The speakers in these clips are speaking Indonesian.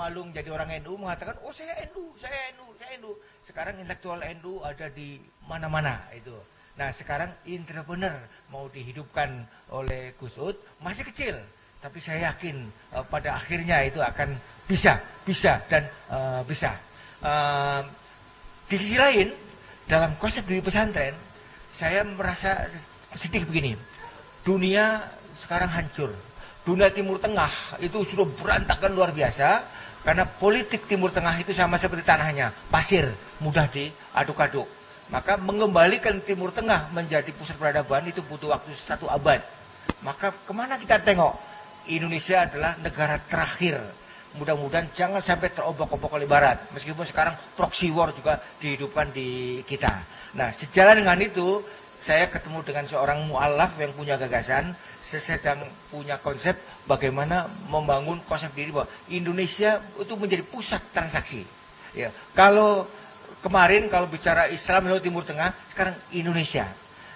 malu-malu menjadi orang NU mengatakan, oh saya NU, saya NU, saya NU. Sekarang intelektual NU ada di mana-mana itu. Nah sekarang entrepreneur mau dihidupkan oleh Gus Ud masih kecil, tapi saya yakin pada akhirnya itu akan bisa dan bisa. Di sisi lain, dalam konsep diri pesantren, saya merasa sedih begini. Dunia sekarang hancur. Dunia Timur Tengah itu sudah berantakan luar biasa. Karena politik Timur Tengah itu sama seperti tanahnya, pasir, mudah diaduk-aduk. Maka mengembalikan Timur Tengah menjadi pusat peradaban itu butuh waktu 1 abad. Maka kemana kita tengok? Indonesia adalah negara terakhir. Mudah-mudahan jangan sampai terobok-obok oleh Barat. Meskipun sekarang proxy war juga dihidupkan di kita. Nah, sejalan dengan itu, saya ketemu dengan seorang mu'alaf yang punya gagasan. Saya sedang punya konsep bagaimana membangun konsep diri bahwa Indonesia itu menjadi pusat transaksi. Ya, kalau kemarin kalau bicara Islam di Timur Tengah, sekarang Indonesia.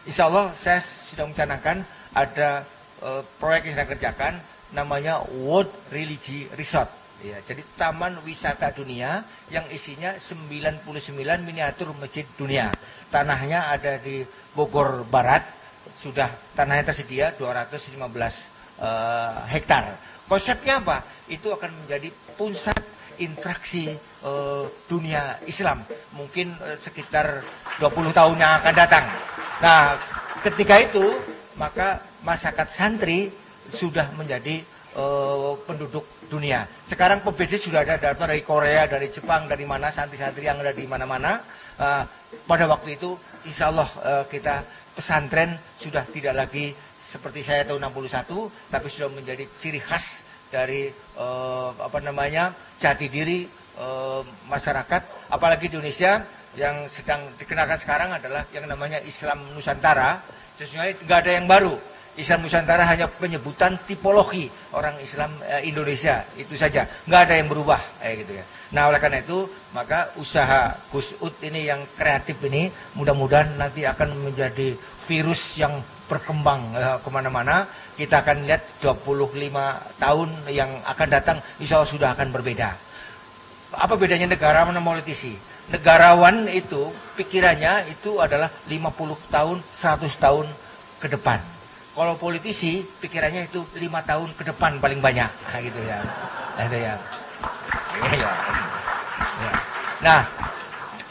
Insya Allah saya sudah mencanangkan ada proyek yang saya kerjakan namanya World Religion Resort. Ya, jadi taman wisata dunia yang isinya 99 miniatur masjid dunia. Tanahnya ada di Bogor Barat, sudah tanahnya tersedia 215 hektar. Konsepnya apa? Itu akan menjadi pusat interaksi dunia Islam. Mungkin sekitar 20 tahun yang akan datang. Nah, ketika itu maka masyarakat santri sudah menjadi penduduk dunia. Sekarang pebisnis sudah ada datang dari Korea, dari Jepang, dari mana santri-santri yang ada di mana-mana. Pada waktu itu, insya Allah kita pesantren sudah tidak lagi seperti saya tahun 61, tapi sudah menjadi ciri khas dari jati diri masyarakat. Apalagi di Indonesia yang sedang dikenalkan sekarang adalah yang namanya Islam Nusantara. Sesungguhnya nggak ada yang baru. Islam Nusantara hanya penyebutan tipologi orang Islam Indonesia, itu saja, nggak ada yang berubah gitu ya. Nah oleh karena itu maka usaha Gus Ud ini yang kreatif ini mudah-mudahan nanti akan menjadi virus yang berkembang kemana-mana. Kita akan lihat 25 tahun yang akan datang insya Allah sudah akan berbeda. Apa bedanya negarawan dan politisi? Negarawan itu pikirannya itu adalah 50 tahun, 100 tahun ke depan. Kalau politisi pikirannya itu 5 tahun ke depan paling banyak, nah, gitu ya. Itu ya. Ya. Nah,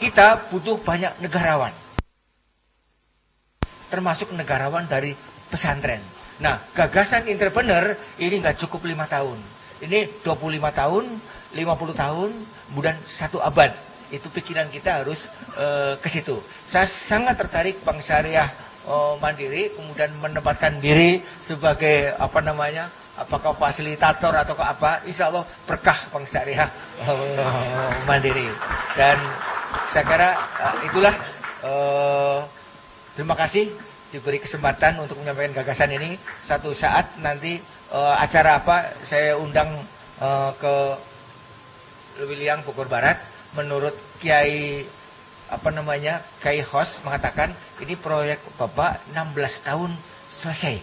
kita butuh banyak negarawan, termasuk negarawan dari pesantren. Nah, gagasan entrepreneur ini nggak cukup 5 tahun, ini 25 tahun, 50 tahun, kemudian 1 abad. Itu pikiran kita harus ke situ. Saya sangat tertarik Bank Syariah Mandiri kemudian menempatkan diri sebagai apakah fasilitator atau apa, insya Allah berkah Bank Syariah Mandiri. Dan saya kira itulah, terima kasih diberi kesempatan untuk menyampaikan gagasan ini. Satu saat nanti acara apa saya undang ke Lewiliang Bogor Barat. Menurut Kiai Kiai Hos mengatakan ini proyek Bapak 16 tahun selesai.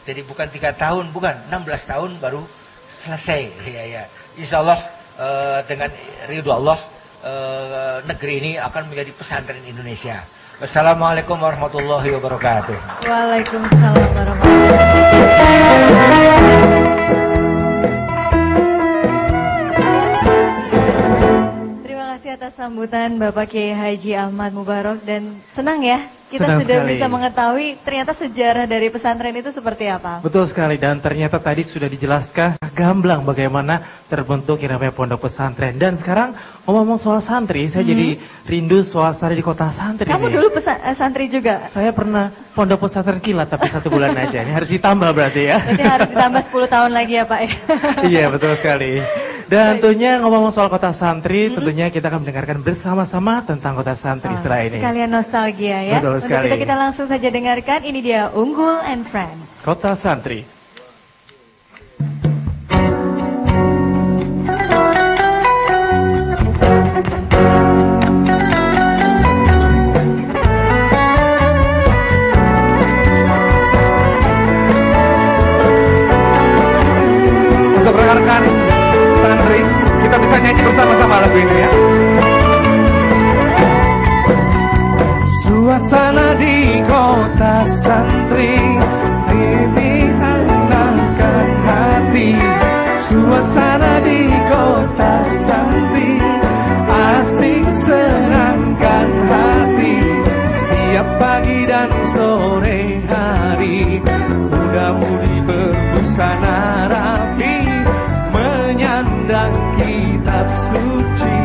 Jadi bukan 3 tahun, bukan 16 tahun baru selesai. Ya. Insya Allah dengan ridho Allah negeri ini akan menjadi pesantren Indonesia. Wassalamualaikum warahmatullahi wabarakatuh. Waalaikumsalam warahmatullahi wabarakatuh. Atas sambutan Bapak Kiai Haji Ahmad Mubarok, dan senang ya kita senang sudah sekali. bisa mengetahui ternyata sejarah dari pesantren itu seperti apa. Betul sekali, dan ternyata tadi sudah dijelaskan gamblang bagaimana terbentuk yang namanya pondok pesantren. Dan sekarang ngomong-ngomong soal santri, saya jadi rindu suasana di kota santri. Kamu nih. dulu santri juga? Saya pernah pondok pesantren kilat tapi 1 bulan aja. Ini harus ditambah berarti ya. Berarti harus ditambah 10 tahun lagi ya Pak ya. Iya betul sekali. Dan tentunya ngomong soal kota santri, tentunya kita akan mendengarkan bersama-sama tentang kota santri setelah ini. Sekalian nostalgia ya. Betul sekali. Untuk itu kita langsung saja dengarkan, ini dia Unggul and Friends. Kota Santri. Untuk rekan-rekan santri, kita menyenangkan hati tiap pagi dan sore hari. Muda-mudi berbusana rapi menyandang kitab suci.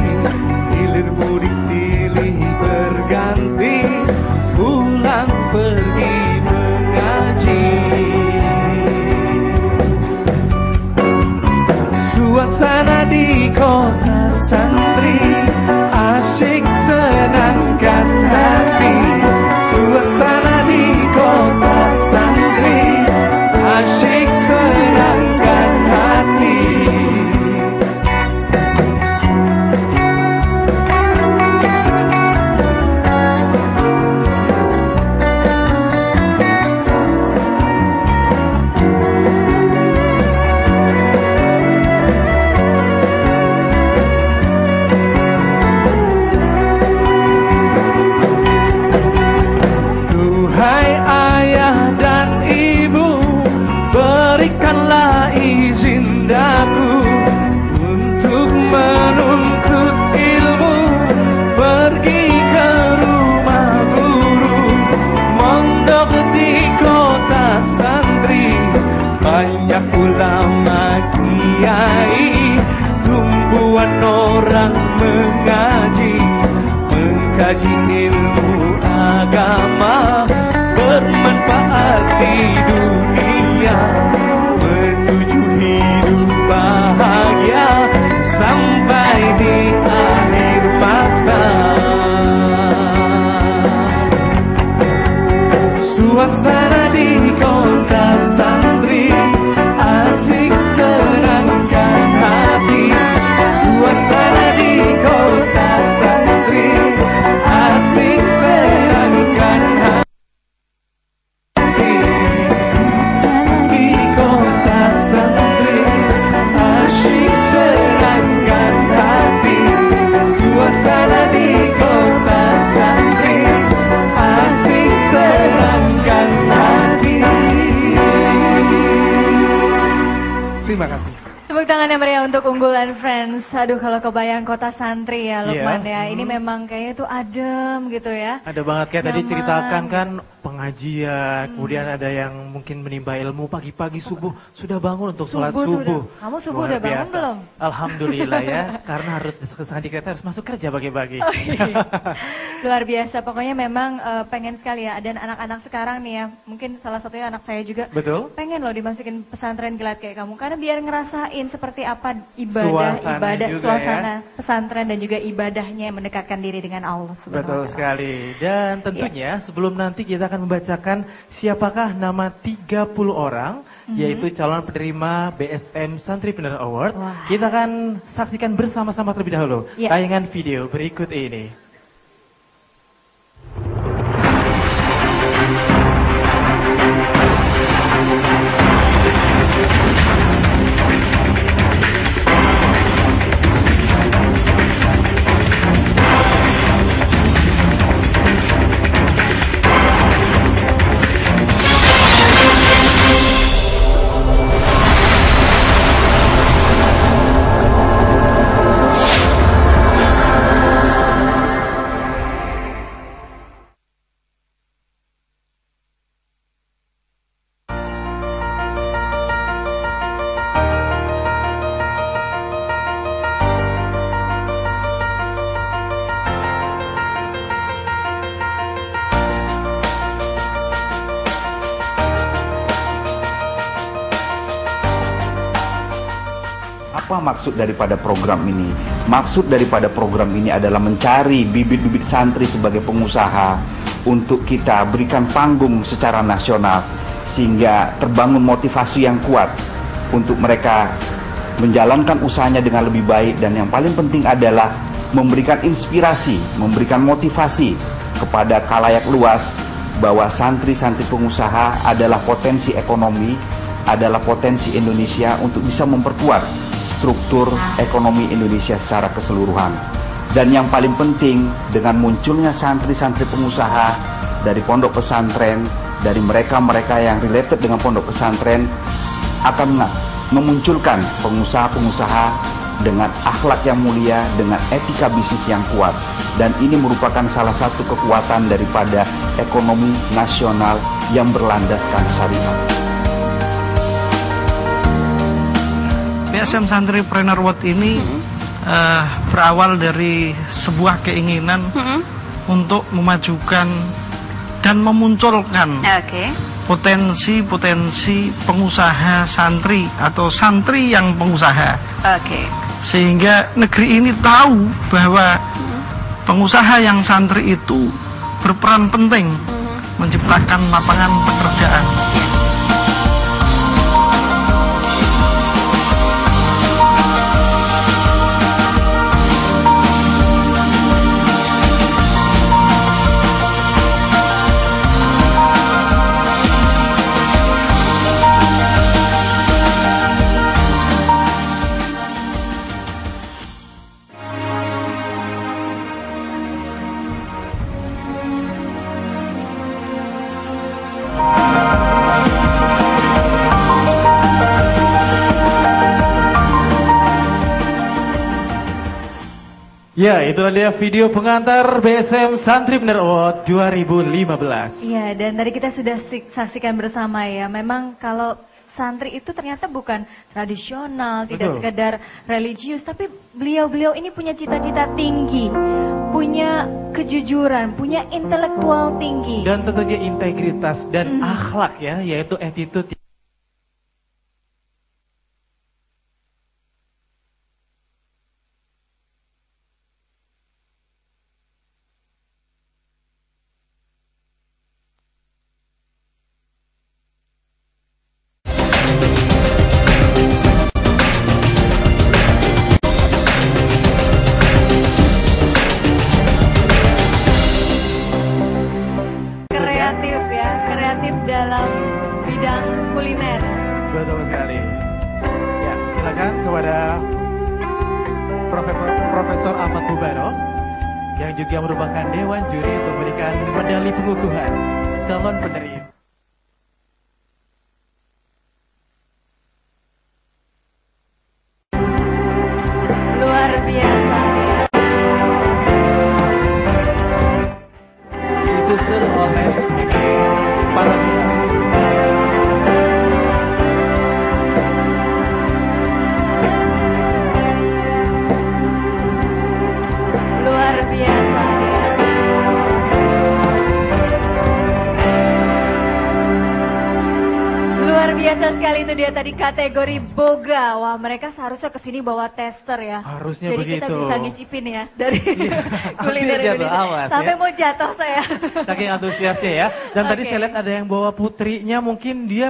Hilir mudik silih berganti pulang pergi mengaji. Suasana di kota santri asyik senangkan hati. Suasana di kota santri asyik senangkan hati. Berikanlah izin daku untuk menuntut ilmu, pergi ke rumah guru, mondok di kota santri. Banyak ulama kiai, tumpuan orang mengaji, mengkaji ilmu agama, bermanfaat di dunia, menuju hidup bahagia sampai di akhir masa. Suasana di kota santri asik senangkan hati. Suasana di kota santri asik senangkan hati. Suasana di kota santri asik senangkan hati. Terima kasih. Tepuk tangan yang meriah untuk unggulan Friends. Aduh, kalau kebayang kota santri ya Lukman ya. Ini memang kayaknya tuh adem gitu ya. Ada banget kayak tadi Nyaman. ceritakan kan pengajian, kemudian ada yang mungkin menimba ilmu pagi-pagi subuh sudah bangun untuk sholat subuh. Kamu subuh Luar udah bangun biasa. belum? Alhamdulillah ya, karena harus desek-desekan dikit harus masuk kerja pagi-pagi. Oh, iya. Luar biasa, pokoknya memang pengen sekali ya. Dan anak-anak sekarang nih ya, mungkin salah satunya anak saya juga. Betul. Pengen loh dimasukin pesantren kilat kayak kamu. Karena biar ngerasain seperti apa ibadah, suasana pesantren dan juga ibadahnya yang mendekatkan diri dengan Allah Subhanahu Betul wa Ta'ala. sekali. Dan tentunya sebelum nanti kita akan membacakan siapakah nama 30 orang yaitu calon penerima BSM Santripreneur Award. Wah. Kita akan saksikan bersama-sama terlebih dahulu tayangan video berikut ini. Apa maksud daripada program ini? Maksud daripada program ini adalah mencari bibit-bibit santri sebagai pengusaha untuk kita berikan panggung secara nasional sehingga terbangun motivasi yang kuat untuk mereka menjalankan usahanya dengan lebih baik, dan yang paling penting adalah memberikan inspirasi, memberikan motivasi kepada khalayak luas bahwa santri-santri pengusaha adalah potensi ekonomi, adalah potensi Indonesia untuk bisa memperkuat struktur ekonomi Indonesia secara keseluruhan. Dan yang paling penting, dengan munculnya santri-santri pengusaha dari pondok pesantren, dari mereka-mereka yang related dengan pondok pesantren, akan memunculkan pengusaha-pengusaha dengan akhlak yang mulia, dengan etika bisnis yang kuat. dan ini merupakan salah satu kekuatan daripada ekonomi nasional yang berlandaskan syariat. PSM Santripreneur Award ini berawal dari sebuah keinginan untuk memajukan dan memunculkan potensi-potensi pengusaha santri atau santri yang pengusaha. Sehingga negeri ini tahu bahwa pengusaha yang santri itu berperan penting menciptakan lapangan pekerjaan. Ya, itulah dia video pengantar BSM Santripreneur Award 2015. Iya, dan tadi kita sudah saksikan bersama ya. Memang kalau santri itu ternyata bukan tradisional, tidak sekedar religius, tapi beliau-beliau ini punya cita-cita tinggi, punya kejujuran, punya intelektual tinggi. Dan tentunya integritas dan akhlak ya, yaitu attitude. Kreatif dalam bidang kuliner. Betul sekali. Ya, silakan kepada Profesor Ahmad Bubaro yang juga merupakan Dewan Juri untuk memberikan medali pengukuhan calon penerima. Luar biasa. Disusul oleh para luar biasa. Luar biasa sekali itu dia tadi kategori boga. Wah, mereka seharusnya kesini bawa tester ya. Harusnya jadi begitu. kita bisa ngicipin ya dari kuliner Jatuh, Indonesia. awas, Sampai ya. mau jatuh saya. Saking antusiasnya ya. Dan tadi Oke. saya lihat ada yang bawa putrinya, mungkin dia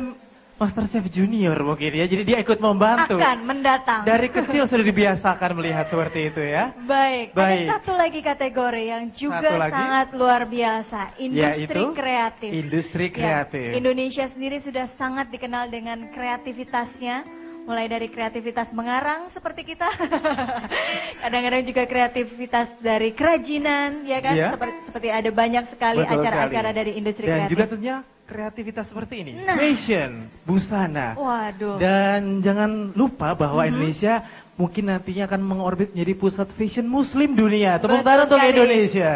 Masterchef Junior mungkin ya. Jadi dia ikut membantu. Akan mendatang. Dari kecil sudah dibiasakan melihat seperti itu ya. Baik, Baik. ada satu lagi kategori yang juga Satu lagi. sangat luar biasa, industri Yaitu kreatif. industri kreatif. Ya, Indonesia sendiri sudah sangat dikenal dengan kreativitasnya, mulai dari kreativitas mengarang seperti kita, kadang-kadang juga kreativitas dari kerajinan, ya kan? Iya. Seperti ada banyak sekali Betul acara-acara sekali. dari industri Dan kreatif. juga tentunya kreativitas seperti ini. Nah. Fashion, busana. Waduh. Dan jangan lupa bahwa Indonesia mungkin nantinya akan mengorbit menjadi pusat fashion muslim dunia. Tepuk Betul tangan untuk sekali. Indonesia.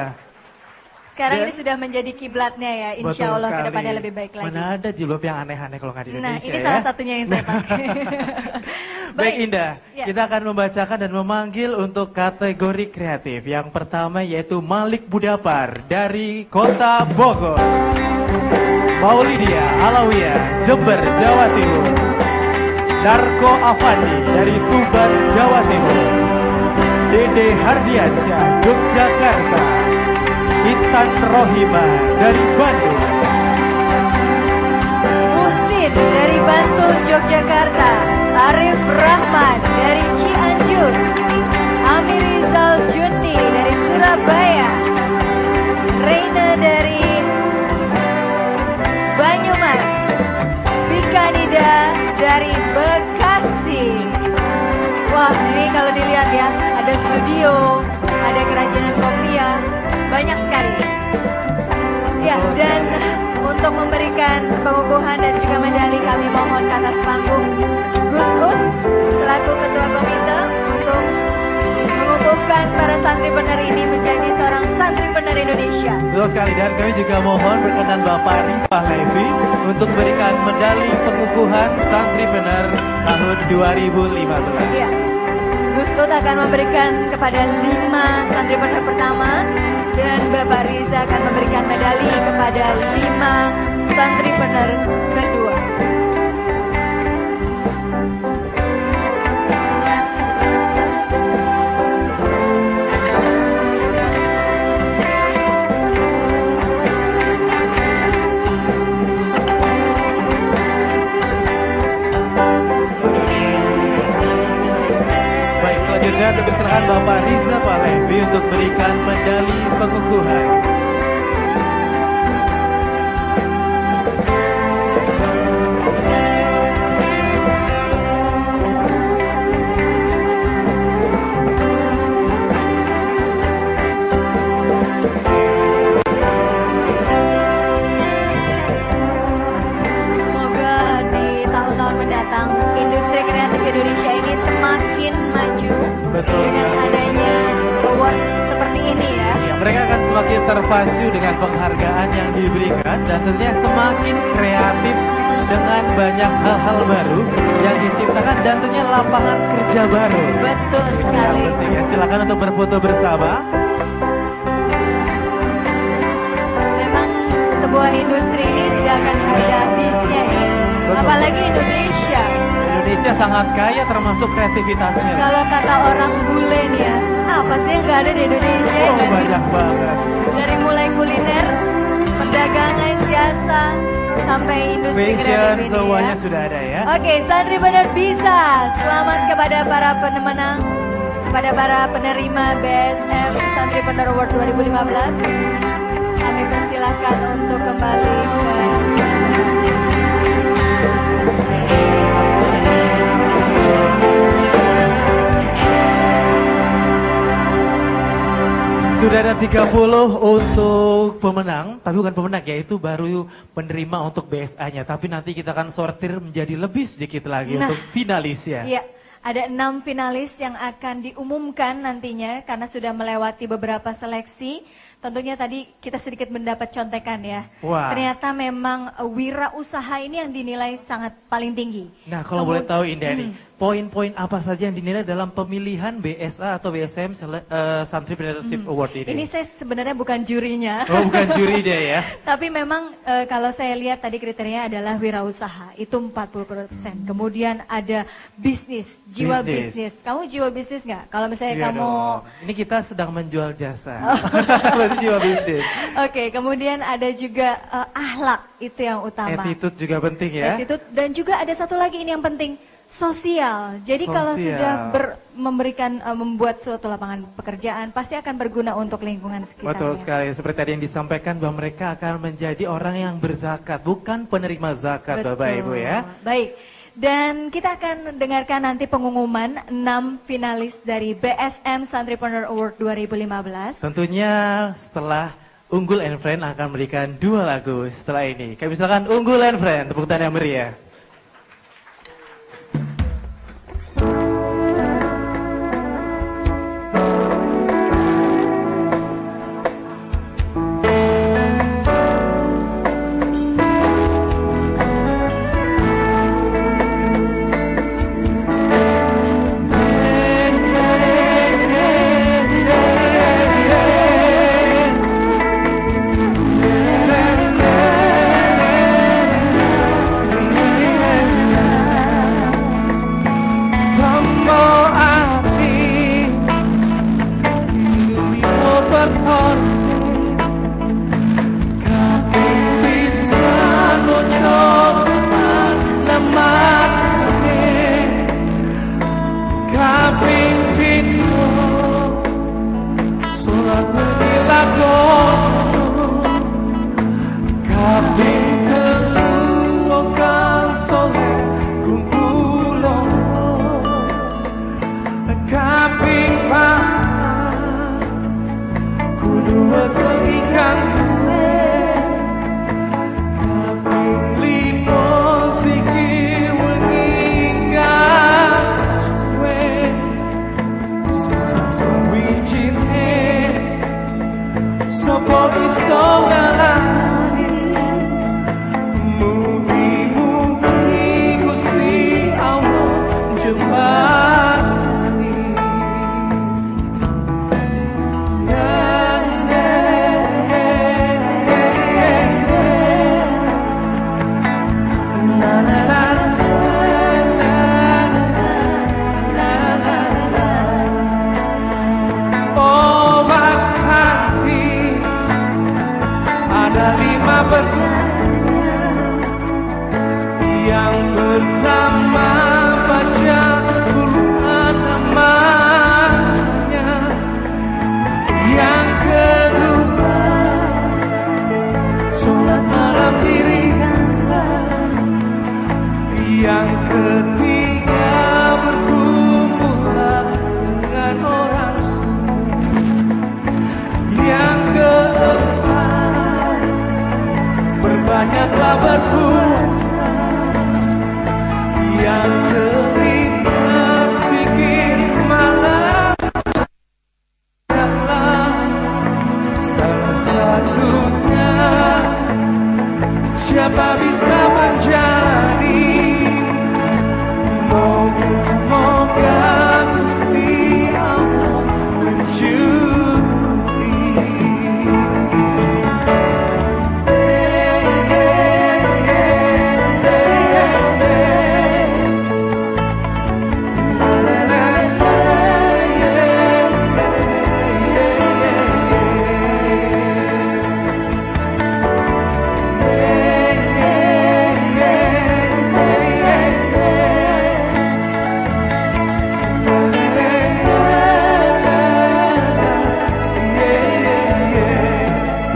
Sekarang Dan- ini sudah menjadi kiblatnya ya, insya Betul Allah sekali. kedepannya lebih baik lagi. Mana ada jilbab yang aneh-aneh kalau nggak di Nah, Indonesia ini ya. salah satunya yang saya pakai. Baik Indah, Ya. kita akan membacakan dan memanggil untuk kategori kreatif. Yang pertama yaitu Malik Budapar dari Kota Bogor. Maulidia Alawiyah, Jember, Jawa Timur. Darko Afandi dari Tuban, Jawa Timur. Dede Hardiansyah, Yogyakarta. Intan Rohima dari Bandung. Husin dari Bantul, Yogyakarta. Arif Rahman dari Cianjur. Amir Rizal Jundi dari Surabaya. Reina dari Banyumas. Vika Nida dari Bekasi. Wah, ini kalau dilihat ya, ada studio, ada kerajinan kopiah, banyak sekali. Ya, dan untuk memberikan pengukuhan dan juga medali kami mohon ke atas panggung Gus Ud selaku ketua komite untuk mengukuhkan para santripreneur ini menjadi seorang Indonesia. Betul sekali, dan kami juga mohon berkenan Bapak Rizal Levi untuk berikan medali pengukuhan Santripreneur tahun 2015. Iya. Gus Lut akan memberikan kepada 5 Santripreneur pertama dan Bapak Riza akan memberikan medali kepada 5 Santripreneur kedua. Selanjutnya dipersilakan Bapak Riza Palevi untuk berikan medali pengukuhan. Semoga di tahun-tahun mendatang industri kreatif Indonesia ini semakin maju. Betul. Dengan adanya award seperti ini ya. Ya, mereka akan semakin terpacu dengan penghargaan yang diberikan dan tentunya semakin kreatif dengan banyak hal-hal baru yang diciptakan dan tentunya lapangan kerja baru. Betul sekali. Yang penting ya, silakan untuk berfoto bersama. Memang sebuah industri ini tidak akan ada habisnya ya. Betul. Apalagi Indonesia. Indonesia sangat kaya termasuk kreativitasnya. Kalau kata orang bule nih ya, apa sih yang gak ada di Indonesia? Oh, kan? banyak banget. Dari mulai kuliner, perdagangan, jasa, sampai industri Fashion, kreatif ini semuanya ya. sudah ada ya. Oke, Santripreneur bisa. Selamat kepada para pemenang, kepada para penerima BSM Santripreneur Award 2015. Kami persilahkan untuk kembali ke Sudah ada 30 untuk pemenang, tapi bukan pemenang ya, itu baru penerima untuk BSA-nya. Tapi nanti kita akan sortir menjadi lebih sedikit lagi untuk finalis ya. Iya, ada 6 finalis yang akan diumumkan nantinya karena sudah melewati beberapa seleksi. Tentunya tadi kita sedikit mendapat contekan ya. Wah. Ternyata memang wirausaha ini yang dinilai sangat paling tinggi. Nah, kalau boleh tahu Indah nih, poin-poin apa saja yang dinilai dalam pemilihan BSA atau BSM Santripreneurship Award ini? Ini saya sebenarnya bukan jurinya. Oh, bukan juri dia ya. Tapi memang kalau saya lihat tadi kriterianya adalah wirausaha, itu 40%. Kemudian ada bisnis, jiwa bisnis. Kamu jiwa bisnis nggak? Kalau misalnya Iya kamu... dong. Ini kita sedang menjual jasa. Berarti jiwa bisnis. Oke, kemudian ada juga akhlak, itu yang utama. Attitude juga penting ya. Attitude, dan juga ada satu lagi ini yang penting, sosial. Jadi kalau sudah memberikan membuat suatu lapangan pekerjaan pasti akan berguna untuk lingkungan sekitarnya. Betul sekali, seperti tadi yang disampaikan bahwa mereka akan menjadi orang yang berzakat, bukan penerima zakat. Betul. Bapak Ibu ya. Baik. Dan kita akan dengarkan nanti pengumuman 6 finalis dari BSM Santripreneur Award 2015. Tentunya setelah Unggul and Friend akan memberikan 2 lagu setelah ini. Kami silakan Unggul and Friend, tepuk tangan yang meriah. Sopo iso ngalani mugi-mugi Gusti Allah jembani obat hati ada 5 perkara. Yang pertama baca Quran namanya. Yang kedua sholat malam dirikanlah. Yang ketiga berkumpullah dengan orang soleh. Yang keempat berbanyaklah berpuasa. Yang kelima zikir malam adalah salah satunya. Siapa bisa menjalani? Moga-moga Gusti Allah mencuri.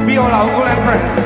Biola unggulan friends.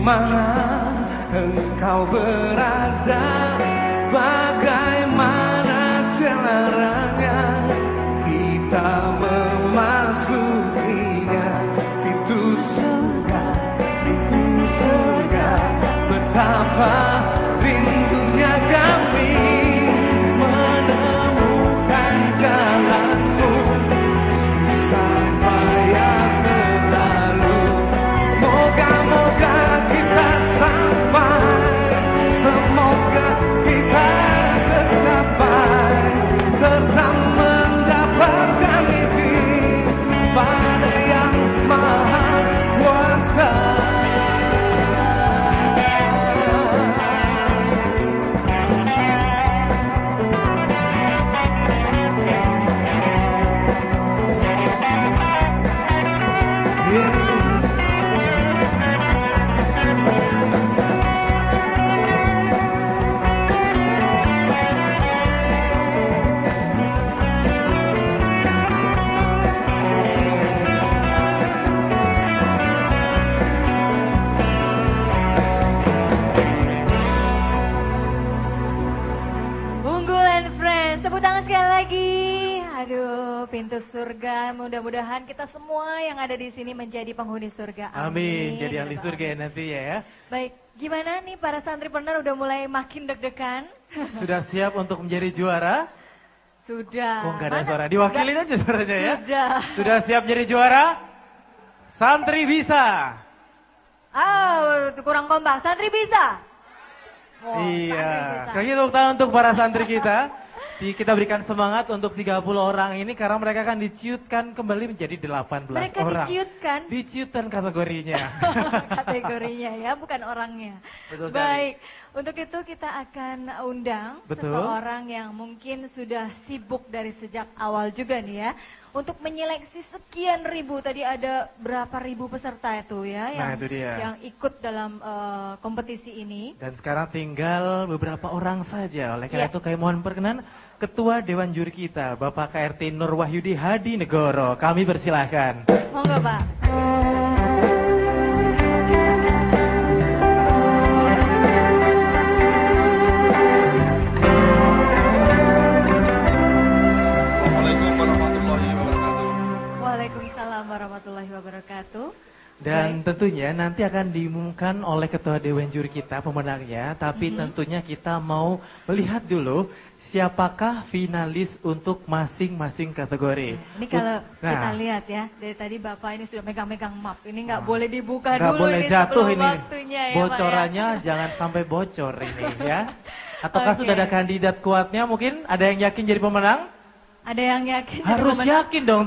mana engkau berada, bagaimana caranya kita memasukinya. Itu surga, betapa rindunya kami menemukan jalanmu, susah payah selalu. Moga-moga kita sampai, semoga kita tercapai, serta mendapatkan izin pada Yang Maha Kuasa. Pintu surga, mudah-mudahan kita semua yang ada di sini menjadi penghuni surga. Amin, jadi ahli surga ya nanti ya. Baik, gimana nih para santripreneur udah mulai makin deg-degan? Sudah siap untuk menjadi juara? Sudah. Kok nggak ada suara? Diwakilin aja suaranya ya. Sudah siap jadi juara? Santri bisa. Kurang kompak. Santri bisa. Oh, iya. Sekali lagi tepuk tangan untuk para santri kita. Kita berikan semangat untuk 30 orang ini karena mereka akan diciutkan kembali menjadi 18 mereka orang. Diciutkan? Diciutkan kategorinya. Kategorinya ya, bukan orangnya. Betul sekali. Baik, untuk itu kita akan undang seseorang yang mungkin sudah sibuk dari sejak awal juga nih ya. Untuk menyeleksi sekian ribu, tadi ada berapa ribu peserta itu ya yang ikut dalam kompetisi ini. Dan sekarang tinggal beberapa orang saja, oleh karena itu kami mohon perkenan Ketua Dewan Juri kita, Bapak KRT Nur Wahyudi Hadi Negoro, kami persilahkan. Monggo Pak. Waalaikumsalam warahmatullahi wabarakatuh. Dan tentunya nanti akan diumumkan oleh Ketua Dewan Juri kita pemenangnya. Tapi tentunya kita mau melihat dulu siapakah finalis untuk masing-masing kategori. Ini kalau kita lihat ya, dari tadi Bapak ini sudah megang-megang map. Ini nggak boleh dibuka dulu. Nggak boleh jatuh ini. Waktunya, ya, bocorannya Pak, ya? Jangan sampai bocor ini ya. Ataukah sudah ada kandidat kuatnya mungkin? Ada yang yakin jadi pemenang? Ada yang yakin harus jadi pemenang? Yakin dong,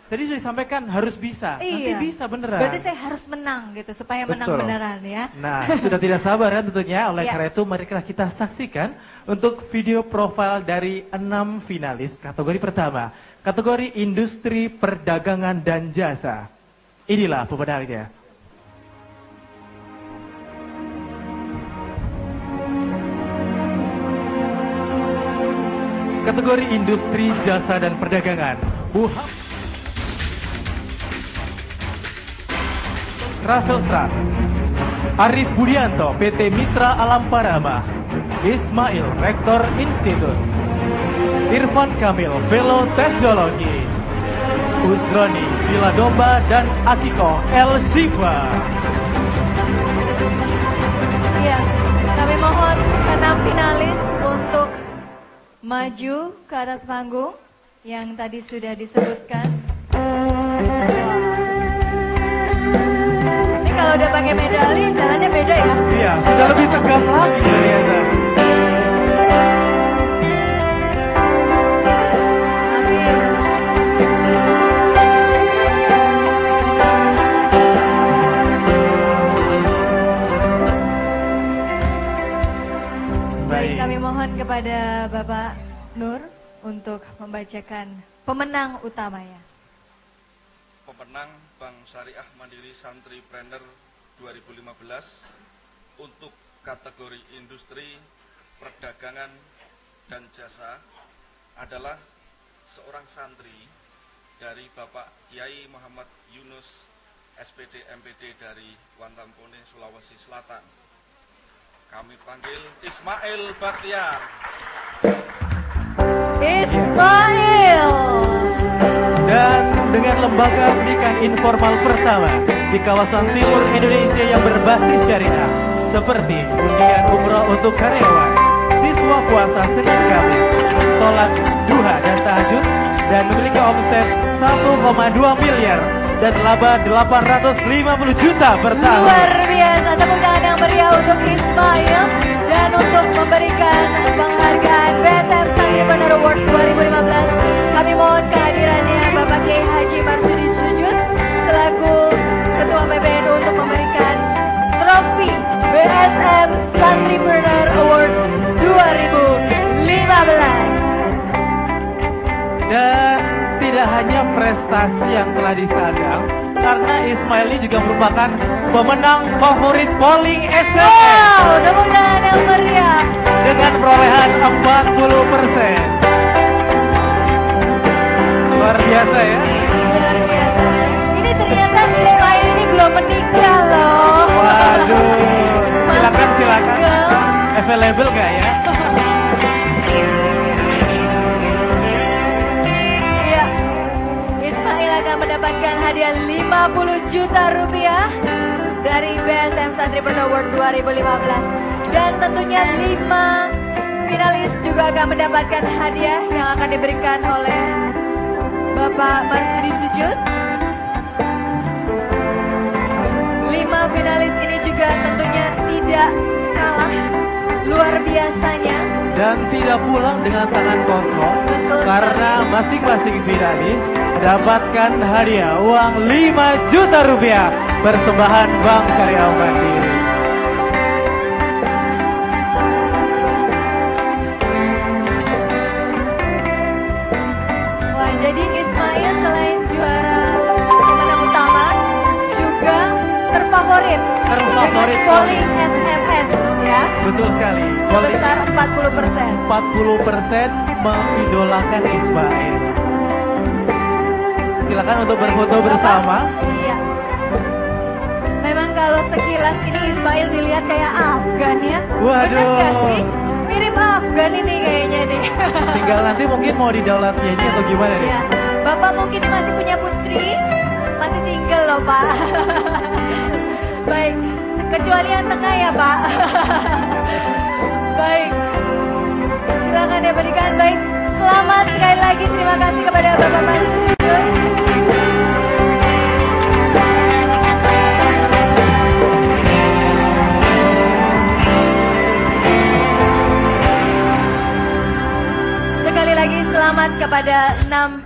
Tadi sudah disampaikan harus bisa, nanti bisa beneran. Berarti saya harus menang gitu, supaya menang beneran ya. Nah, sudah tidak sabar kan tentunya, oleh karena itu mari kita saksikan untuk video profil dari 6 finalis kategori pertama. Kategori industri perdagangan dan jasa. Inilah pemenangnya. Kategori industri jasa dan perdagangan. Travel Strat, Arif Budianto, PT Mitra Alam Parama, Ismail, Rektor Institut, Irfan Kamil, Velo Teknologi, Usroni, Villa Domba, dan Akiko, El Shifa. Iya, kami mohon ke-6 finalis untuk maju ke atas panggung yang tadi sudah disebutkan. Kalau udah pakai medali, jalannya beda ya? Iya, sudah lebih tegap lagi ternyata. Amin. Baik, kami mohon kepada Bapak Nur untuk membacakan pemenang utamanya. Pemenang Bank Syariah Mandiri Santripreneur 2015 untuk kategori industri, perdagangan, dan jasa adalah seorang santri dari Bapak Kiai Muhammad Yunus SPD MPD dari Wantampone, Sulawesi Selatan. Kami panggil Ismail Baktiar. Ismail. Dan dengan lembaga pendidikan informal pertama di kawasan timur Indonesia yang berbasis syariah, seperti undian umroh untuk karyawan, siswa puasa Senin Kamis, sholat duha dan tahajud, dan memiliki omset 1,2 miliar dan laba 850 juta per tahun. Luar biasa, tepuk tangan yang meriah untuk Ismail. Dan untuk memberikan penghargaan BSM Santripreneur Award 2015, kami mohon kehadirannya Bapak Kiai Haji Marsudi Sujud selaku Ketua PBNU untuk memberikan trofi BSM Santripreneur Award 2015. Dan tidak hanya prestasi yang telah disandang, karena Ismail ini juga merupakan pemenang favorit polling SMS. Wow, tepuk tangan yang meriah. Dengan perolehan 40%. Luar biasa ya. Luar biasa. Ini ternyata Ismail ini belum menikah loh. Waduh. Silakan. Single. Available gak ya? Iya. Ismail akan mendapatkan hadiah 50 juta rupiah dari BSM Santripreneur Award 2015. Dan tentunya 5 finalis juga akan mendapatkan hadiah yang akan diberikan oleh Bapak Marsudi Sujud. 5 finalis ini juga tentunya tidak kalah luar biasanya. Dan tidak pulang dengan tangan kosong. Betul karena sekali. masing-masing finalis mendapatkan hadiah uang 5 juta rupiah persembahan Bank Syariah Mandiri. Wah, jadi Ismail selain juara pemenang utama juga terfavorit dengan polling SMS ya. Betul sekali. Sebesar 40%. 40% mengidolakan Ismail. Silakan untuk berfoto bersama. Iya. Memang kalau sekilas ini Ismail dilihat kayak Afgan ya. Waduh. Bener gak sih? Mirip Afgan ini kayaknya nih. Tinggal nanti mungkin mau didaulat nyanyi atau gimana nih? Ya. Bapak mungkin masih punya putri, masih single loh Pak. Baik, kecuali yang tengah ya Pak. Baik, silakan diberikan. Baik, selamat sekali lagi, terima kasih kepada Bapak Marsudi. Sekali lagi selamat kepada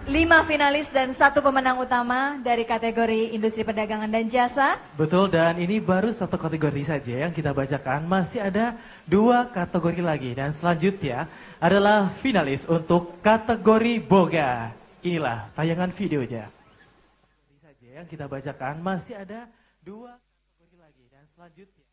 5 finalis dan 1 pemenang utama dari kategori industri perdagangan dan jasa. Betul, dan ini baru 1 kategori saja yang kita bacakan. Masih ada 2 kategori lagi, dan selanjutnya adalah finalis untuk kategori boga. Inilah tayangan videonya. Saja yang kita bacakan, masih ada 2 kategori lagi, dan selanjutnya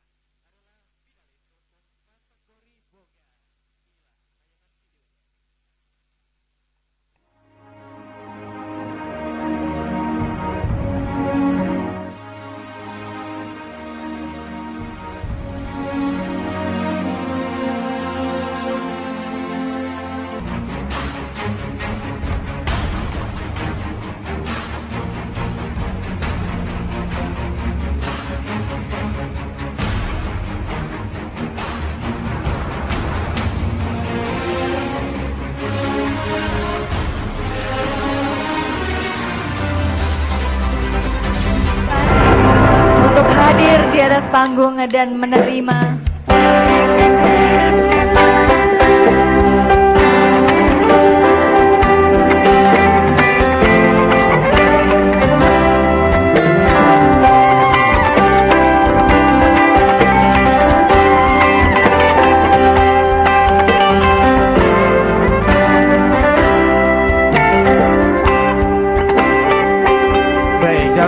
di atas panggung dan menerima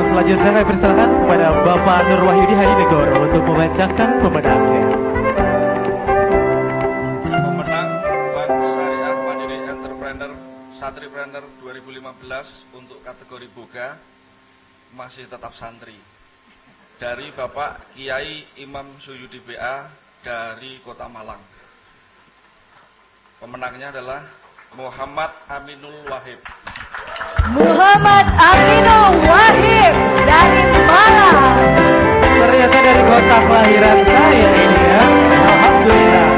selanjutnya kami persilakan kepada Bapak Nur Wahyudi Hadinegoro untuk membacakan pemenangnya. Pemenang Bank Syariah Mandiri Entrepreneur Santripreneur 2015 untuk kategori boga masih tetap santri. dari Bapak Kiai Imam Suyudi BA dari Kota Malang. Pemenangnya adalah Muhammad Aminul Wahib. Muhammad Aminul Wahib dari Malang. Ternyata dari kota kelahiran saya ini ya. Alhamdulillah.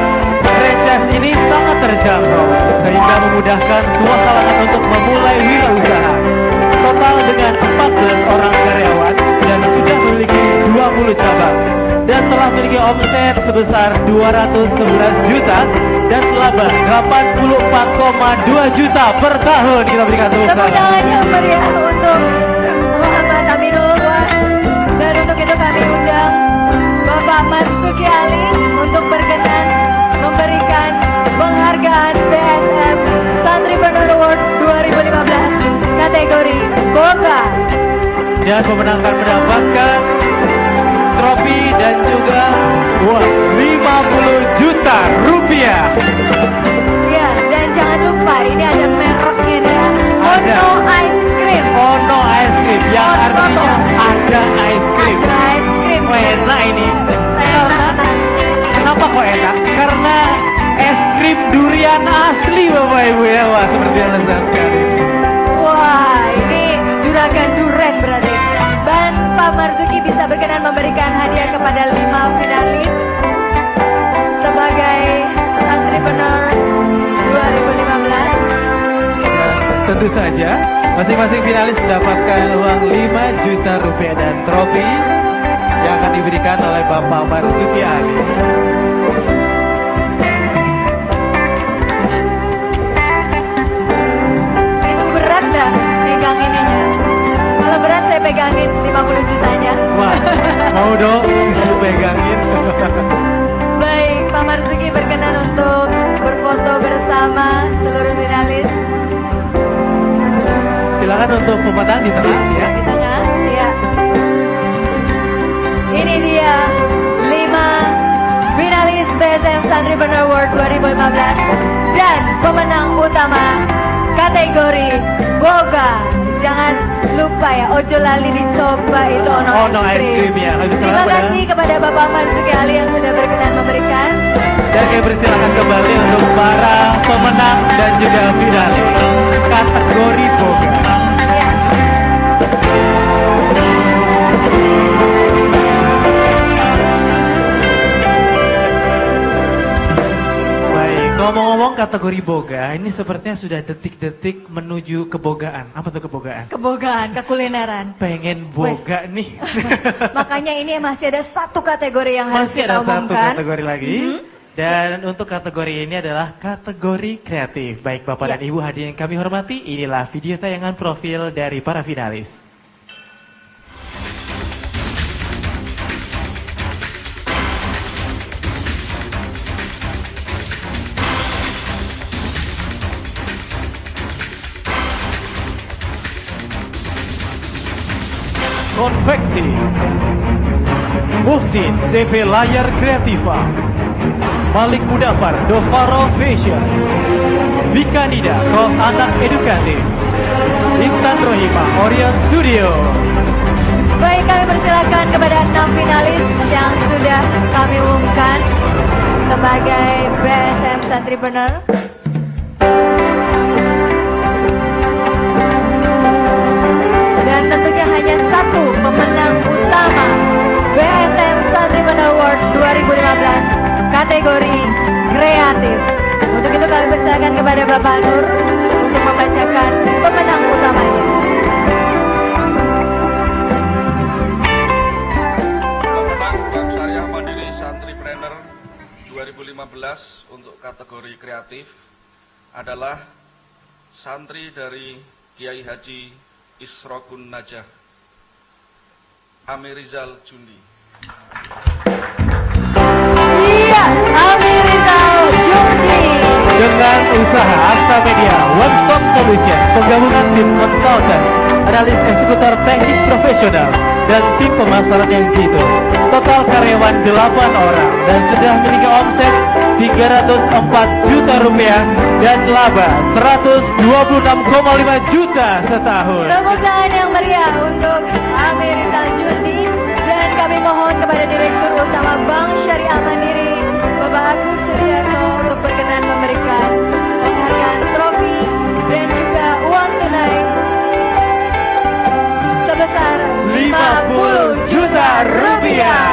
Franchise ini sangat terjangkau sehingga memudahkan semua kalangan untuk memulai wirausaha. Total dengan 14 orang karyawan dan sudah memiliki 20 cabang dan telah memiliki omset sebesar 211 juta dan laba 84,2 juta per tahun. Kita berikan tepuk tangan yang meriah untuk Muhammad Aminul Wahib. Dan untuk itu kami undang Bapak Marzuki Ali untuk berkenan memberikan penghargaan BSM Santripreneur Award 2015 kategori Boga. Dan pemenang akan mendapatkan trofi dan juga uang 50 juta rupiah. Ya, dan jangan lupa ini ada mereknya ya. Ono Ice Cream. Ono Ice Cream yang artinya ada ice cream. Ada ice cream. Oh, enak ini. Kenapa kok enak? Karena es krim durian asli Bapak Ibu ya. Wah, seperti yang lezat sekali. Wah, ini juragan duren berarti. Dan Pak Marzuki bisa berkenan memberikan hadiah kepada 5 finalis sebagai Santripreneur 2015. Tentu saja, masing-masing finalis mendapatkan uang 5 juta rupiah dan trofi yang akan diberikan oleh Bapak Marzuki Ali. Itu berat dah pegang ininya. Kalau berat saya pegangin 50 jutanya. Wah, mau dong aku pegangin. Baik, Pak Marzuki berkenan untuk berfoto bersama seluruh finalis. Silakan untuk pemenang di tengah ya. Di tengah, ya. Ini dia 5 finalis BSM Santripreneur Award 2015 dan pemenang utama kategori Boga. Jangan lupa ya, ojo lali dicoba itu ono ice cream ya. Terima kasih kepada Bapak Marzuki Ali yang sudah berkenan memberikan. Dan kami persilakan kembali untuk para pemenang dan juga finalis kategori Boga. Ya. Ngomong-ngomong kategori boga, ini sepertinya sudah detik-detik menuju kebogaan. Apa tuh kebogaan? Kebogaan, kekulineran. Pengen boga nih. Makanya ini masih ada satu kategori yang harus masih kita umumkan. Masih ada satu kategori lagi. Dan untuk kategori ini adalah kategori kreatif. Baik Bapak dan Ibu hadirin yang kami hormati, inilah video tayangan profil dari para finalis. Konveksi Muhsin CV Layar Kreativa, Malik Mudafar Dovaro Fashion, Vika Nida Kaos Anak Edukatif, Intan Rohima Orion Studio. Baik, kami persilakan kepada 6 finalis yang sudah kami umumkan sebagai BSM Santripreneur. Dan tentunya hanya satu pemenang utama BSM Santripreneur Award 2015 kategori kreatif. Untuk itu kami persilakan kepada Bapak Nur untuk membacakan pemenang utamanya. Pemenang Bank Syariah Mandiri Santripreneur 2015 untuk kategori kreatif adalah santri dari Kiai Haji Isrokun Najah, Amirizal Jundi. Iya, Amirizal Jundi. Dengan usaha Aksa Media One Stop Solution, penggabungan tim konsultan, analis eksekutor teknis profesional, dan tim pemasaran yang jitu. Total karyawan 8 orang dan sudah memiliki omset 304 juta rupiah dan laba 126,5 juta setahun. Tepuk tangan yang meriah untuk Amirizal Jundi. Dan kami mohon kepada Direktur Utama Bank Syariah Mandiri, Bapak Agus Sudiarto, untuk berkenan memberikan penghargaan trofi dan juga uang tunai sebesar 50 juta rupiah.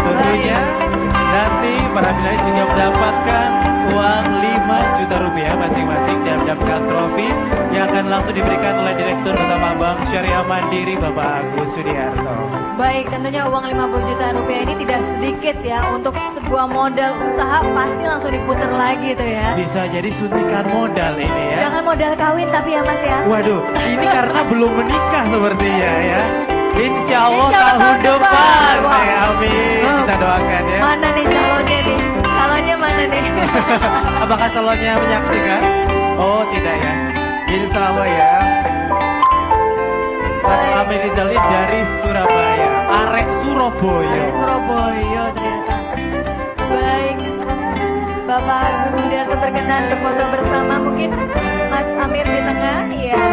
Tentunya nanti para finalis juga mendapatkan uang 5 juta rupiah masing-masing dan mendapatkan trofi yang akan langsung diberikan oleh Direktur Utama Bank Syariah Mandiri Bapak Agus Sudiarto. Baik, tentunya uang 50 juta rupiah ini tidak sedikit ya. Untuk sebuah modal usaha pasti langsung diputer lagi tuh ya. Bisa jadi suntikan modal ini ya. Jangan modal kawin tapi ya Mas ya. Waduh, ini karena belum menikah sepertinya ya. Insya Allah Insya Allah tahun depan. Wah. Amin. Kita doakan ya. Mana nih calonnya nih? Calonnya mana nih? Apakah calonnya menyaksikan? Oh tidak ya. Insya Allah ya. Mas Amin Rizali dari Surabaya. Arek Surabaya. Dari Surabaya ternyata. Baik, Bapak Agus Sudiarto berkenan berfoto bersama. Mungkin Mas Amir di tengah. Ya.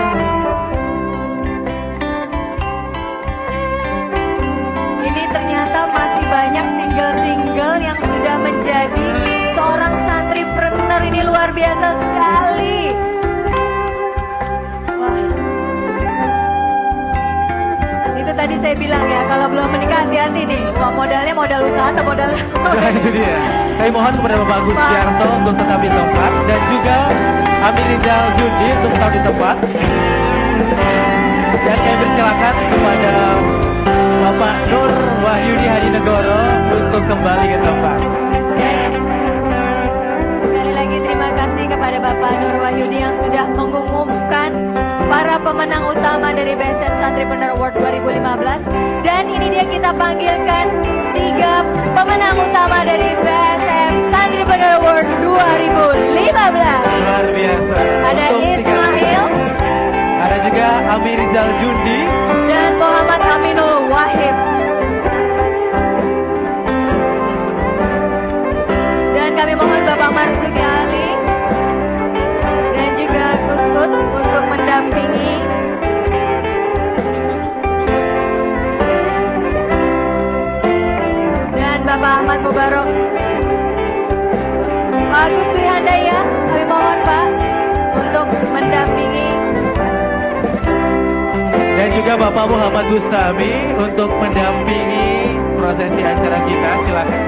Ini ternyata masih banyak single-single yang sudah menjadi seorang santripreneur. Ini luar biasa sekali. Wah. Itu tadi saya bilang ya, kalau belum menikah hati-hati nih. Wah, modalnya modal usaha atau modal Nah itu dia. Kami mohon kepada Bapak Agus Sudiarto untuk tetap di tempat. Dan juga Amir Rizal Jundi untuk tetap di tempat. Dan kami persilakan kepada Bapak Nur Wahyudi Hadinegoro untuk kembali ke tempat. Sekali lagi terima kasih kepada Bapak Nur Wahyudi yang sudah mengumumkan para pemenang utama dari BSM Santripreneur Award 2015. Dan ini dia kita panggilkan 3 pemenang utama dari BSM Santripreneur Award 2015. Luar biasa. Ada Untuk Ismail, ada juga Amir Rizal Jundi dan Muhammad Aminul Wahib. Dan kami mohon Bapak Marzuki Ali dan juga Gus Tut untuk mendampingi. Dan Bapak Ahmad Mubarok. Pak Agus Dwi Handaya, kami mohon Pak untuk mendampingi. dan juga Bapak Muhammad Bustami untuk mendampingi prosesi acara kita. Silakan.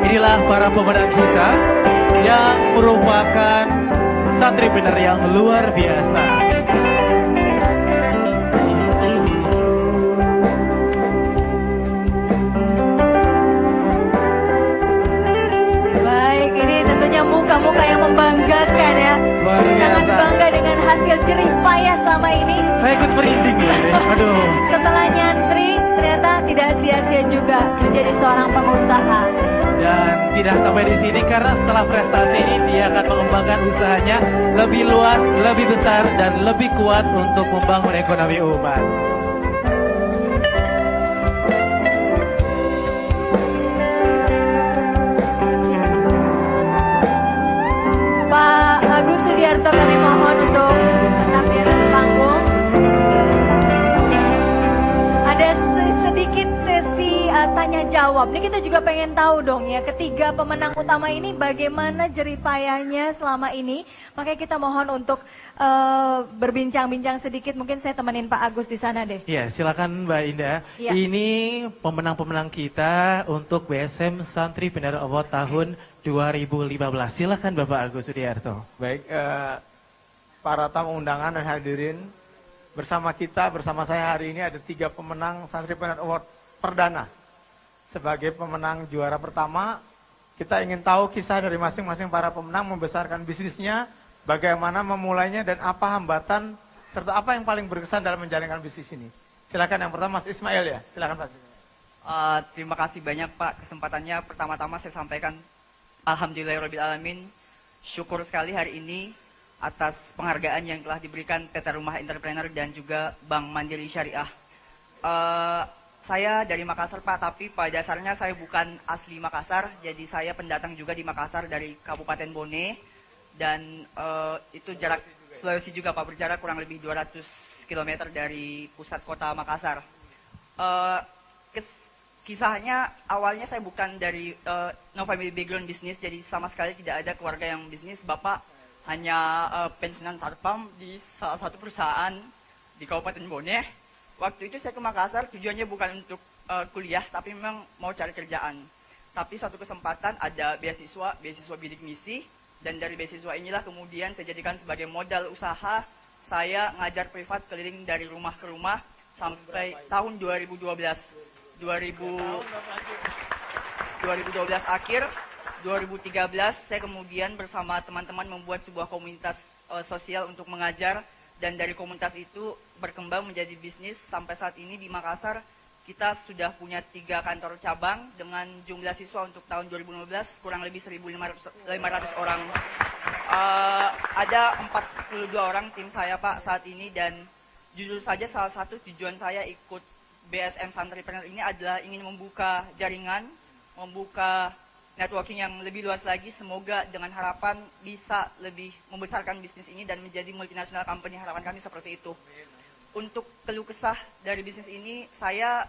Inilah para pemenang kita yang merupakan santripreneur yang luar biasa. Baik, ini tentunya muka-muka yang membanggakan ya. Luar biasa. Sangat bangga dengan hasil jerih payah selama ini. Saya ikut merinding loh. Aduh. Setelah nyantri, ternyata tidak sia-sia juga menjadi seorang pengusaha. Dan tidak sampai di sini karena setelah prestasi ini dia akan mengembangkan usahanya lebih luas, lebih besar dan lebih kuat untuk membangun ekonomi umat. Pak Agus Sudiarto kami mohon untuk tetap di atas panggung. Ada sedikit sesi tanya jawab. Ini kita juga pengen tahu dong ya, ketiga pemenang utama ini bagaimana jerih payahnya selama ini. Makanya kita mohon untuk berbincang-bincang sedikit. Mungkin saya temenin Pak Agus di sana deh. Ya, silakan Mbak Indah. Ya. Ini pemenang-pemenang kita untuk BSM Santripreneur Award tahun 2015. Silakan Bapak Agus Sudiarto. Baik, para tamu undangan dan hadirin, bersama saya hari ini ada 3 pemenang Santripreneur Award perdana. Sebagai pemenang juara pertama, kita ingin tahu kisah dari masing-masing para pemenang membesarkan bisnisnya, bagaimana memulainya dan apa hambatan serta apa yang paling berkesan dalam menjalankan bisnis ini. Silakan yang pertama Mas Ismail ya, silakan Pak. Terima kasih banyak Pak kesempatannya. Pertama-tama saya sampaikan alhamdulillahirabbil alamin. Syukur sekali hari ini atas penghargaan yang telah diberikan PT Rumah Entrepreneur dan juga Bank Mandiri Syariah. Saya dari Makassar Pak, tapi pada dasarnya saya bukan asli Makassar, jadi saya pendatang juga di Makassar dari Kabupaten Bone, dan itu jarak Sulawesi juga Pak, berjarak kurang lebih 200 km dari pusat kota Makassar. Kisahnya awalnya saya bukan dari no family background bisnis, jadi sama sekali tidak ada keluarga yang bisnis. Bapak hanya pensiunan satpam di salah satu perusahaan di Kabupaten Bone. Waktu itu saya ke Makassar tujuannya bukan untuk kuliah, tapi memang mau cari kerjaan. Tapi suatu kesempatan ada beasiswa bidik misi, dan dari beasiswa inilah kemudian saya jadikan sebagai modal usaha. Saya ngajar privat keliling dari rumah ke rumah sampai tahun 2012 akhir. 2013 saya kemudian bersama teman-teman membuat sebuah komunitas sosial untuk mengajar, dan dari komunitas itu berkembang menjadi bisnis. Sampai saat ini di Makassar kita sudah punya 3 kantor cabang dengan jumlah siswa untuk tahun 2015 kurang lebih 1.500 orang. Ada 42 orang tim saya Pak saat ini, dan jujur saja salah satu tujuan saya ikut BSM Santripreneur ini adalah ingin membuka jaringan, membuka networking yang lebih luas lagi. Semoga dengan harapan bisa lebih membesarkan bisnis ini dan menjadi multinational company. Harapan kami seperti itu. Untuk keluh kesah dari bisnis ini, saya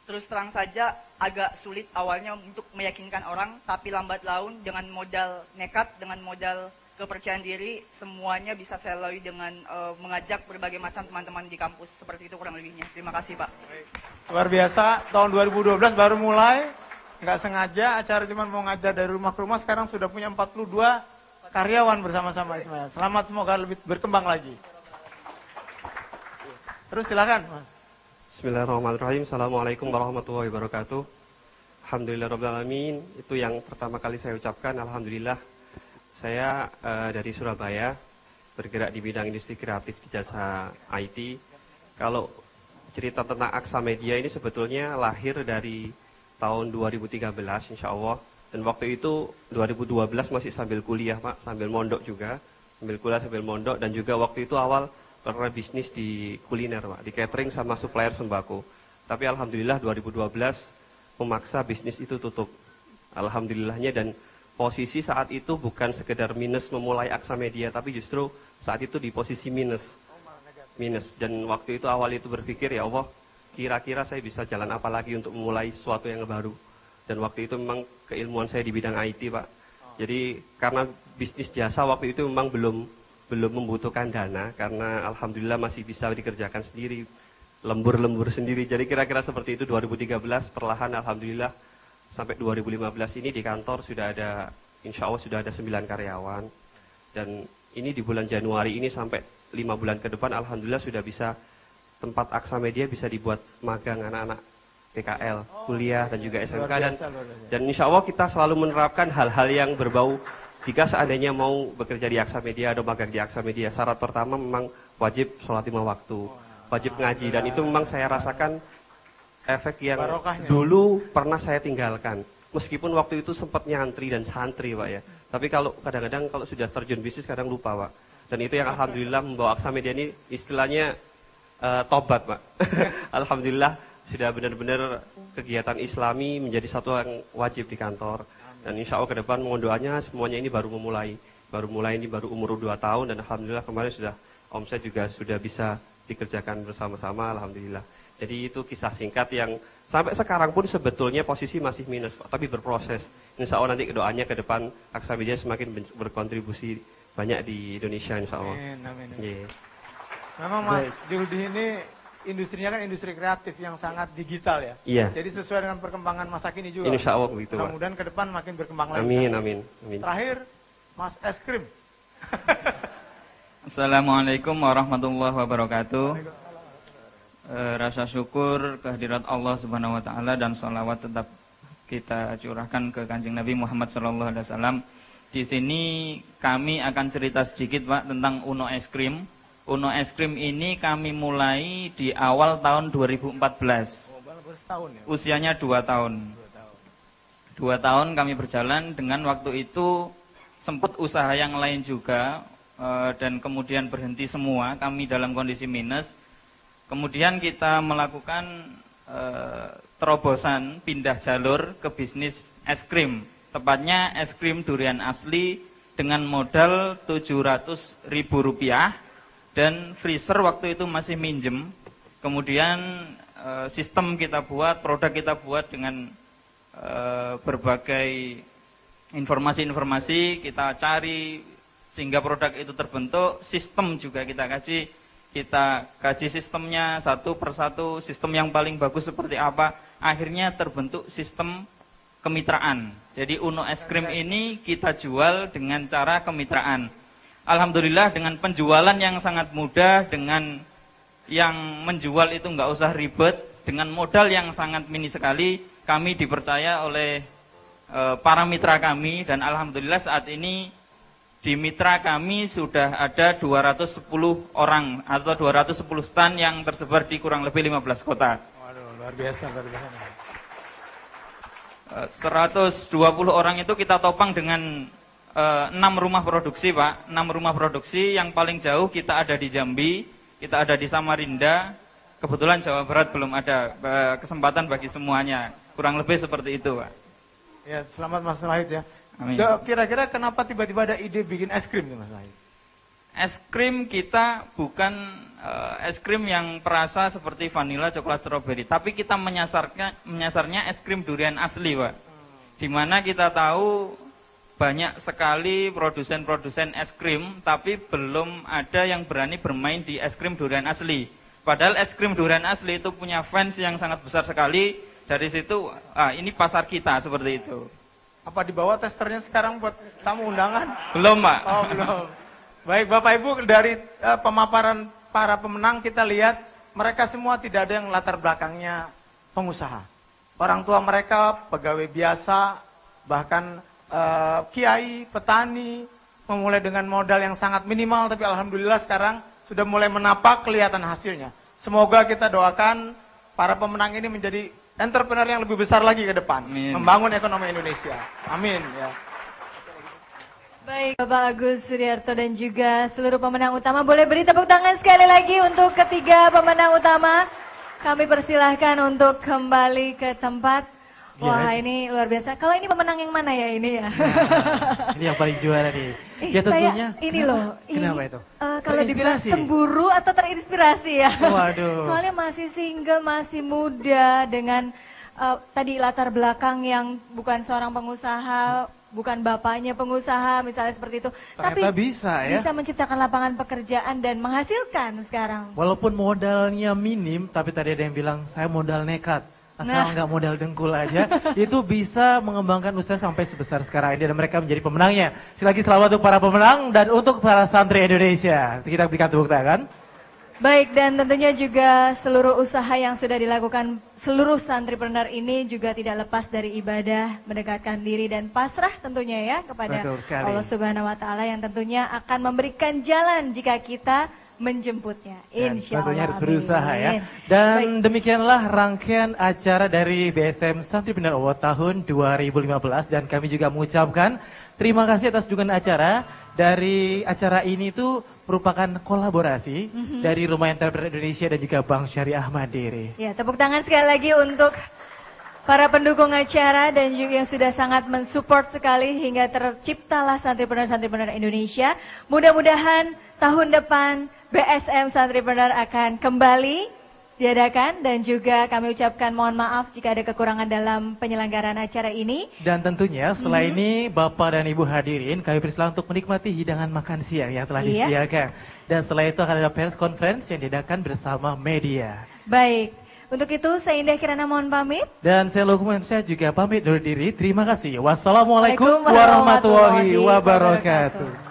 terus terang saja agak sulit awalnya untuk meyakinkan orang, tapi lambat laun dengan modal nekat, dengan modal kepercayaan diri, semuanya bisa saya lalui dengan mengajak berbagai macam teman-teman di kampus. Seperti itu kurang lebihnya. Terima kasih Pak. Luar biasa, tahun 2012 baru mulai, nggak sengaja acara cuma mau ngajar dari rumah ke rumah, sekarang sudah punya 42 karyawan bersama-sama Ismail. Selamat, semoga lebih berkembang lagi. Terus silakan. Bismillahirrahmanirrahim. Assalamualaikum warahmatullahi wabarakatuh. Alhamdulillahirrahmanirrahim. Itu yang pertama kali saya ucapkan. Alhamdulillah. Saya dari Surabaya, bergerak di bidang industri kreatif di jasa IT. Kalau cerita tentang Aksa Media ini sebetulnya lahir dari tahun 2013 insya Allah. Dan waktu itu 2012 masih sambil kuliah Pak, sambil mondok juga. Sambil kuliah, sambil mondok, dan juga waktu itu awal pernah bisnis di kuliner Pak, di catering sama supplier sembako. Tapi Alhamdulillah 2012 memaksa bisnis itu tutup. Alhamdulillahnya, dan posisi saat itu bukan sekedar minus memulai Aksa Media, tapi justru saat itu di posisi minus. Dan waktu itu awal itu berpikir, ya Allah, kira-kira saya bisa jalan apa lagi untuk memulai sesuatu yang baru. Dan waktu itu memang keilmuan saya di bidang IT Pak. Jadi karena bisnis jasa waktu itu memang belum membutuhkan dana, karena Alhamdulillah masih bisa dikerjakan sendiri, lembur sendiri. Jadi kira-kira seperti itu 2013, perlahan Alhamdulillah sampai 2015 ini di kantor sudah ada, insya Allah sudah ada 9 karyawan. Dan ini di bulan Januari ini sampai 5 bulan ke depan Alhamdulillah sudah bisa, tempat Aksa Media bisa dibuat magang anak-anak PKL, kuliah dan juga SMK. Dan insya Allah kita selalu menerapkan hal-hal yang berbau, jika seandainya mau bekerja di Aksa Media atau magang di Aksa Media, syarat pertama memang wajib sholat 5 waktu, wajib ngaji. Dan itu memang saya rasakan efek yang dulu pernah saya tinggalkan. Meskipun waktu itu sempat nyantri dan santri Pak ya. Tapi kalau kadang-kadang kalau sudah terjun bisnis kadang lupa Pak. Dan itu yang Alhamdulillah membawa Aksa Media ini istilahnya tobat Pak. Alhamdulillah sudah benar-benar kegiatan Islami menjadi satu yang wajib di kantor. Dan insya Allah ke depan mohon doanya, semuanya ini baru memulai. Baru mulai ini baru umur 2 tahun, dan Alhamdulillah kemarin sudah omset juga sudah bisa dikerjakan bersama-sama, Alhamdulillah. Jadi itu kisah singkat yang sampai sekarang pun sebetulnya posisi masih minus Pak, tapi berproses. Insya Allah nanti doanya ke depan Aksa Media semakin berkontribusi banyak di Indonesia insya Allah. Amin. Yeah. Memang Mas Judi ini industrinya kan industri kreatif yang sangat digital ya. Iya. Jadi sesuai dengan perkembangan masa kini juga. Insya Allah begitu Pak. Mudah-mudahan ke depan makin berkembang lagi. Amin. Terakhir, Mas Es Krim. Assalamualaikum warahmatullahi wabarakatuh. Rasa syukur kehadirat Allah Subhanahu wa taala dan sholawat tetap kita curahkan ke Kanjeng Nabi Muhammad sallallahu alaihi wasallam. Di sini kami akan cerita sedikit Pak tentang Uno Es Krim. Uno Es Krim ini kami mulai di awal tahun 2014. Usianya 2 tahun. 2 tahun kami berjalan dengan waktu itu sempat usaha yang lain juga, dan kemudian berhenti semua, kami dalam kondisi minus. Kemudian kita melakukan terobosan pindah jalur ke bisnis es krim, tepatnya es krim durian asli dengan modal Rp700.000 dan freezer waktu itu masih minjem. Kemudian sistem kita buat, produk kita buat dengan berbagai informasi-informasi kita cari sehingga produk itu terbentuk. Sistem juga kita kaji sistemnya satu persatu, sistem yang paling bagus seperti apa. Akhirnya terbentuk sistem kemitraan. Jadi Uno es krim ini kita jual dengan cara kemitraan. Alhamdulillah dengan penjualan yang sangat mudah, dengan yang menjual itu nggak usah ribet, dengan modal yang sangat mini sekali, kami dipercaya oleh para mitra kami, dan alhamdulillah saat ini di mitra kami sudah ada 210 orang atau 210 stand yang tersebar di kurang lebih 15 kota. Waduh, luar biasa, luar biasa. 120 orang itu kita topang dengan 6 rumah produksi, Pak. 6 rumah produksi, yang paling jauh kita ada di Jambi, kita ada di Samarinda. Kebetulan Jawa Barat belum ada, kesempatan bagi semuanya. Kurang lebih seperti itu, Pak. Ya, selamat Mas Wahid ya. Amin. Kira-kira kenapa tiba-tiba ada ide bikin es krim nih Mas Wahid? Es krim kita bukan es krim yang perasa seperti vanila, coklat, stroberi, tapi kita menyasarnya es krim durian asli, Pak. Dimana kita tahu banyak sekali produsen-produsen es krim, tapi belum ada yang berani bermain di es krim durian asli. Padahal es krim durian asli itu punya fans yang sangat besar sekali. Dari situ, ini pasar kita seperti itu. Apa dibawa testernya sekarang buat tamu undangan? Belum, Pak. Oh, belum. Baik, Bapak Ibu, dari pemaparan para pemenang kita lihat mereka semua tidak ada yang latar belakangnya pengusaha. Orang tua mereka pegawai biasa, bahkan kiai, petani, memulai dengan modal yang sangat minimal, tapi alhamdulillah sekarang sudah mulai menapak, kelihatan hasilnya. Semoga kita doakan para pemenang ini menjadi entrepreneur yang lebih besar lagi ke depan. Amin. Membangun ekonomi Indonesia. Amin ya. Baik, Bapak Agus Suryarto dan juga seluruh pemenang utama, boleh beri tepuk tangan sekali lagi untuk ketiga pemenang utama. Kami persilahkan untuk kembali ke tempat. Wah, ini luar biasa. Kalau ini pemenang yang mana ya ini ya? Nah, ini yang paling juara nih. Ya tentunya. Ini loh. Kenapa itu? Kalau dibilang cemburu atau terinspirasi ya? Waduh. Soalnya masih single, masih muda, dengan tadi latar belakang yang bukan seorang pengusaha, bukan bapaknya pengusaha, misalnya seperti itu. Tapi bisa ya. Bisa menciptakan lapangan pekerjaan dan menghasilkan sekarang. Walaupun modalnya minim, tapi tadi ada yang bilang saya modal nekat. Asal nggak modal dengkul aja, itu bisa mengembangkan usaha sampai sebesar sekarang ini dan mereka menjadi pemenangnya. Sekali lagi selamat untuk para pemenang dan untuk para santri Indonesia. Kita berikan tepuk tangan. Baik, dan tentunya juga seluruh usaha yang sudah dilakukan seluruh santripreneur ini juga tidak lepas dari ibadah, mendekatkan diri dan pasrah tentunya ya kepada Allah Subhanahu wa taala yang tentunya akan memberikan jalan jika kita menjemputnya. Insya Allah. Tentunya harus berusaha ya. Dan demikianlah rangkaian acara dari BSM Santripreneur Award tahun 2015 dan kami juga mengucapkan terima kasih atas dukungan acara. Dari acara ini itu merupakan kolaborasi dari Rumah Entrepreneur Indonesia dan juga Bank Syariah Mandiri. Ya, tepuk tangan sekali lagi untuk para pendukung acara dan juga yang sudah sangat mensupport sekali hingga terciptalah Santripreneur Indonesia. Mudah-mudahan tahun depan BSM Santripreneur akan kembali diadakan dan juga kami ucapkan mohon maaf jika ada kekurangan dalam penyelenggaraan acara ini. Dan tentunya setelah ini Bapak dan Ibu hadirin kami persilakan untuk menikmati hidangan makan siang yang telah disediakan. Dan setelah itu akan ada press conference yang diadakan bersama media. Baik, untuk itu saya Indah Kirana mohon pamit. Dan saya Lukman Syah juga pamit undur diri. Terima kasih. Wassalamualaikum warahmatullahi wabarakatuh.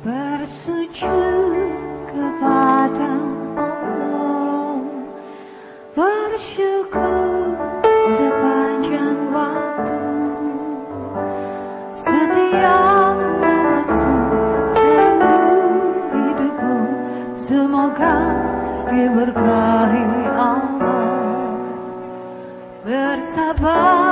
Bersujud kepada Allah, bersyukur sepanjang waktu, setiap diberkahi Allah, bersabar